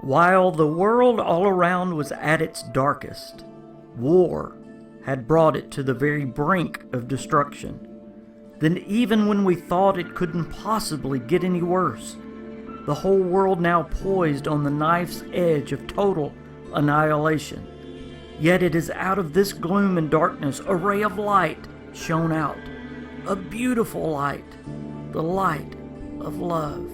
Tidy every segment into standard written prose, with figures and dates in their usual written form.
While the world all around was at its darkest, war had brought it to the very brink of destruction. Then even when we thought it couldn't possibly get any worse, the whole world now poised on the knife's edge of total annihilation. Yet it is out of this gloom and darkness a ray of light shone out, a beautiful light, the light of love.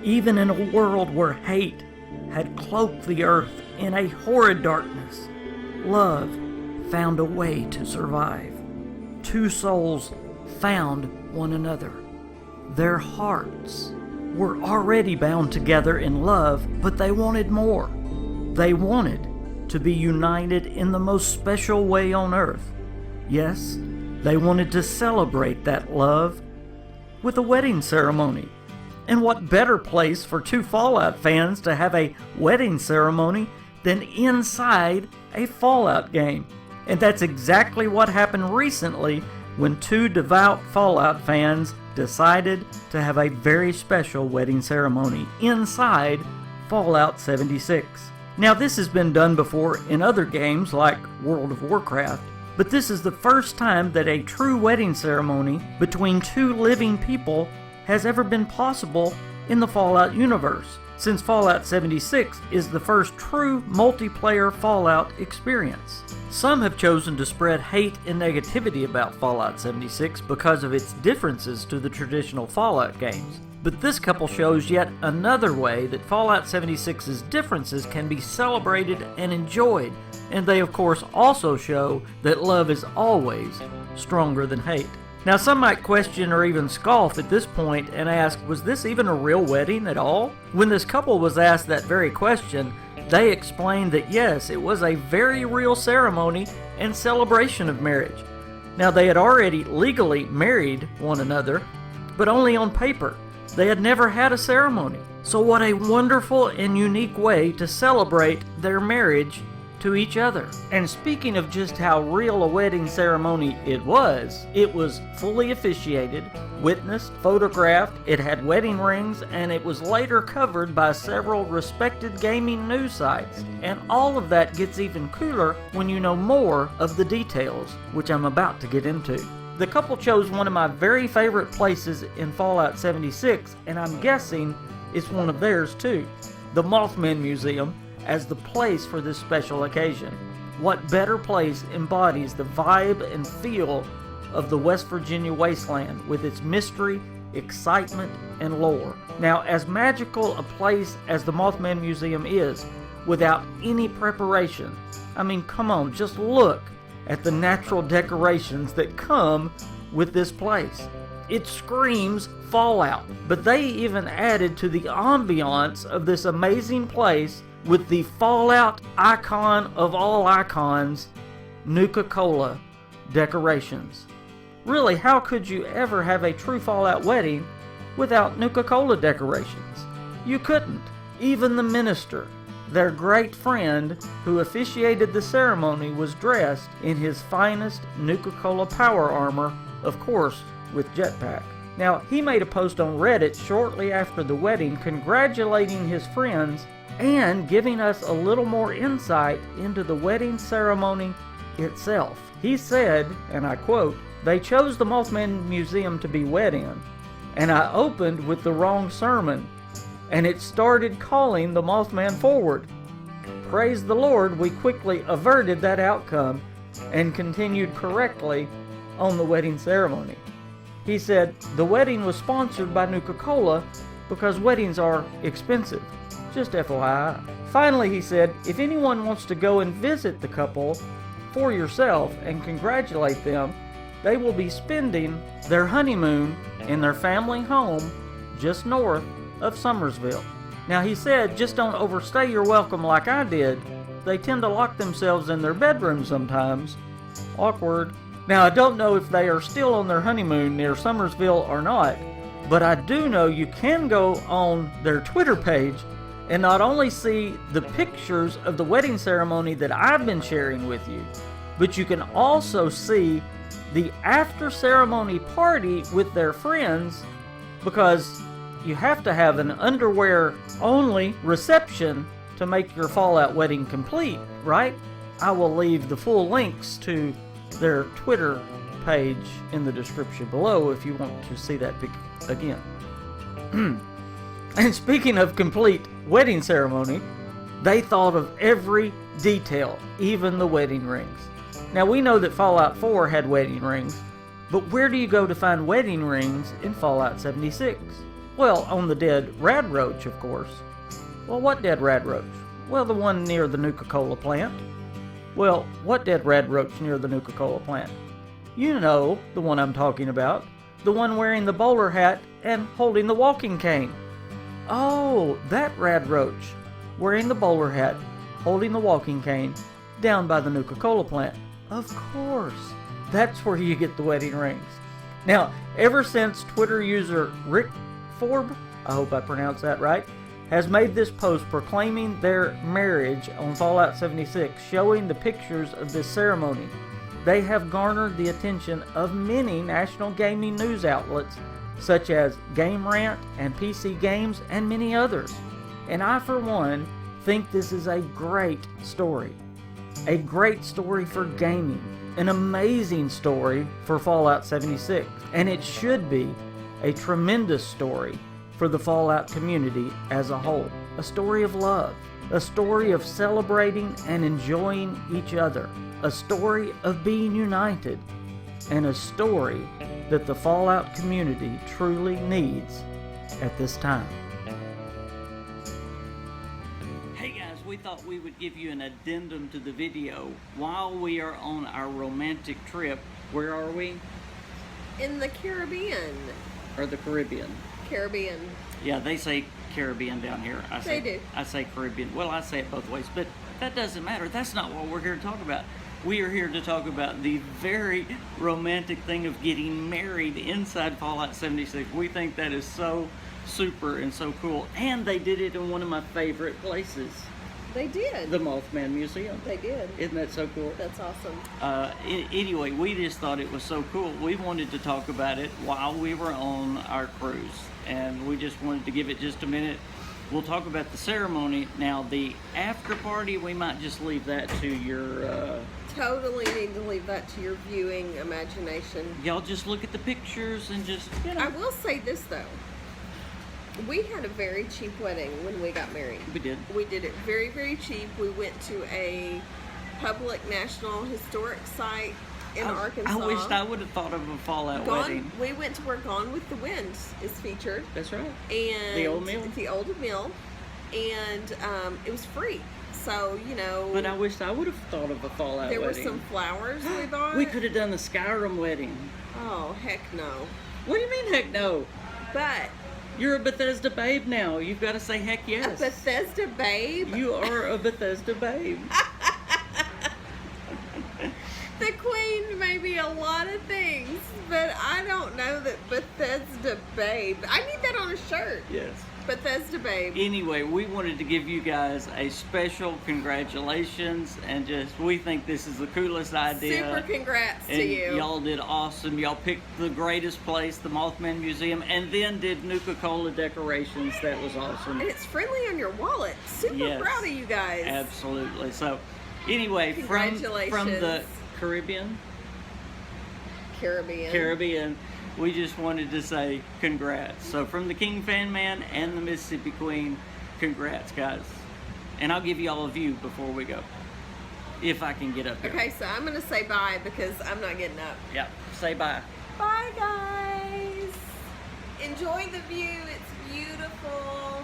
Even in a world where hate had cloaked the earth in a horrid darkness, love found a way to survive. Two souls found one another. Their hearts were already bound together in love, but they wanted more. They wanted to be united in the most special way on earth. Yes, they wanted to celebrate that love with a wedding ceremony. And what better place for two Fallout fans to have a wedding ceremony than inside a Fallout game? And that's exactly what happened recently when two devout Fallout fans decided to have a very special wedding ceremony inside Fallout 76. Now, this has been done before in other games like World of Warcraft, but this is the first time that a true wedding ceremony between two living people has ever been possible in the Fallout universe, since Fallout 76 is the first true multiplayer Fallout experience. Some have chosen to spread hate and negativity about Fallout 76 because of its differences to the traditional Fallout games. But this couple shows yet another way that Fallout 76's differences can be celebrated and enjoyed, and they of course also show that love is always stronger than hate. Now, some might question or even scoff at this point and ask, was this even a real wedding at all? When this couple was asked that very question, they explained that yes, it was a very real ceremony and celebration of marriage. Now, they had already legally married one another, but only on paper. They had never had a ceremony. So what a wonderful and unique way to celebrate their marriage to each other. And speaking of just how real a wedding ceremony it was fully officiated, witnessed, photographed, it had wedding rings, and it was later covered by several respected gaming news sites. And all of that gets even cooler when you know more of the details, which I'm about to get into. The couple chose one of my very favorite places in Fallout 76, and I'm guessing it's one of theirs too, the Mothman Museum, as the place for this special occasion. What better place embodies the vibe and feel of the West Virginia wasteland with its mystery, excitement, and lore? Now, as magical a place as the Mothman Museum is, without any preparation, I mean, come on, just look at the natural decorations that come with this place. It screams Fallout, but they even added to the ambiance of this amazing place with the Fallout icon of all icons, Nuka-Cola decorations. Really, how could you ever have a true Fallout wedding without Nuka-Cola decorations? You couldn't. Even the minister, their great friend who officiated the ceremony, was dressed in his finest Nuka-Cola power armor, of course, with jetpack. Now, he made a post on Reddit shortly after the wedding congratulating his friends and giving us a little more insight into the wedding ceremony itself. He said, and I quote, "They chose the Mothman Museum to be wed in, and I opened with the wrong sermon, and it started calling the Mothman forward. Praise the Lord, we quickly averted that outcome and continued correctly on the wedding ceremony." He said, "The wedding was sponsored by Nuka-Cola because weddings are expensive. Just FYI. Finally," he said, "if anyone wants to go and visit the couple for yourself and congratulate them, they will be spending their honeymoon in their family home just north of Summersville." Now, he said, just don't overstay your welcome like I did. They tend to lock themselves in their bedroom sometimes. Awkward. Now, I don't know if they are still on their honeymoon near Summersville or not, but I do know you can go on their Twitter page and not only see the pictures of the wedding ceremony that I've been sharing with you, but you can also see the after ceremony party with their friends, because you have to have an underwear-only reception to make your Fallout wedding complete, right? I will leave the full links to their Twitter page in the description below if you want to see that again. And speaking of complete wedding ceremony, they thought of every detail, even the wedding rings. Now we know that Fallout 4 had wedding rings, but where do you go to find wedding rings in Fallout 76? Well, on the dead Rad Roach, of course. Well, what dead Rad Roach? Well, the one near the Nuka-Cola plant. Well, what dead Rad Roach near the Nuka-Cola plant? You know the one I'm talking about. The one wearing the bowler hat and holding the walking cane. Oh, that Rad Roach, wearing the bowler hat, holding the walking cane, down by the Nuka-Cola plant. Of course, that's where you get the wedding rings. Now, ever since Twitter user Rick Forb, I hope I pronounced that right, has made this post proclaiming their marriage on Fallout 76, showing the pictures of this ceremony, they have garnered the attention of many national gaming news outlets, such as Game Rant and PC Games and many others. And I, for one, think this is a great story. A great story for gaming. An amazing story for Fallout 76. And it should be a tremendous story for the Fallout community as a whole. A story of love. A story of celebrating and enjoying each other. A story of being united. And a story that the Fallout community truly needs at this time. Hey guys, we thought we would give you an addendum to the video while we are on our romantic trip. Where are we? In the Caribbean. Or the Caribbean? Caribbean. Yeah, they say Caribbean down here. They do. I say Caribbean. Well, I say it both ways, but that doesn't matter. That's not what we're here to talk about. We are here to talk about the very romantic thing of getting married inside Fallout 76. We think that is so super and so cool. And they did it in one of my favorite places. They did. The Mothman Museum. They did. Isn't that so cool? That's awesome. Anyway, we just thought it was so cool. We wanted to talk about it while we were on our cruise. And we just wanted to give it just a minute. We'll talk about the ceremony. Now, the after party, we might just leave that to your... Totally need to leave that to your viewing imagination. Y'all just look at the pictures and just, you know. I will say this, though. We had a very cheap wedding when we got married. We did. We did it very, very cheap. We went to a public national historic site in Arkansas. I wished I would have thought of a Fallout wedding. We went to where Gone with the Wind is featured. That's right. And the old mill. The old mill. And it was free. So, you know. But I wished I would have thought of a Fallout wedding. There were some flowers we bought. We could have done the Skyrim wedding. Oh, heck no. What do you mean, heck no? But you're a Bethesda babe now. You've got to say heck yes. A Bethesda babe? You are a Bethesda babe. The Queen may be a lot of things, but I don't know that Bethesda babe. I need that on a shirt. Yes. Bethesda babe. Anyway, we wanted to give you guys a special congratulations, and just, we think this is the coolest idea. Super congrats and to you. Y'all did awesome. Y'all picked the greatest place, the Mothman Museum, and then did Nuka-Cola decorations. That was awesome. And it's friendly on your wallet. Super proud of you guys. Absolutely. So, anyway, from the Caribbean, we just wanted to say congrats. So from the KingFanMan and the Mississippi Queen, congrats, guys. And I'll give you all a view before we go, if I can get up here. Okay, so I'm going to say bye because I'm not getting up. Yeah, say bye. Bye, guys. Enjoy the view. It's beautiful.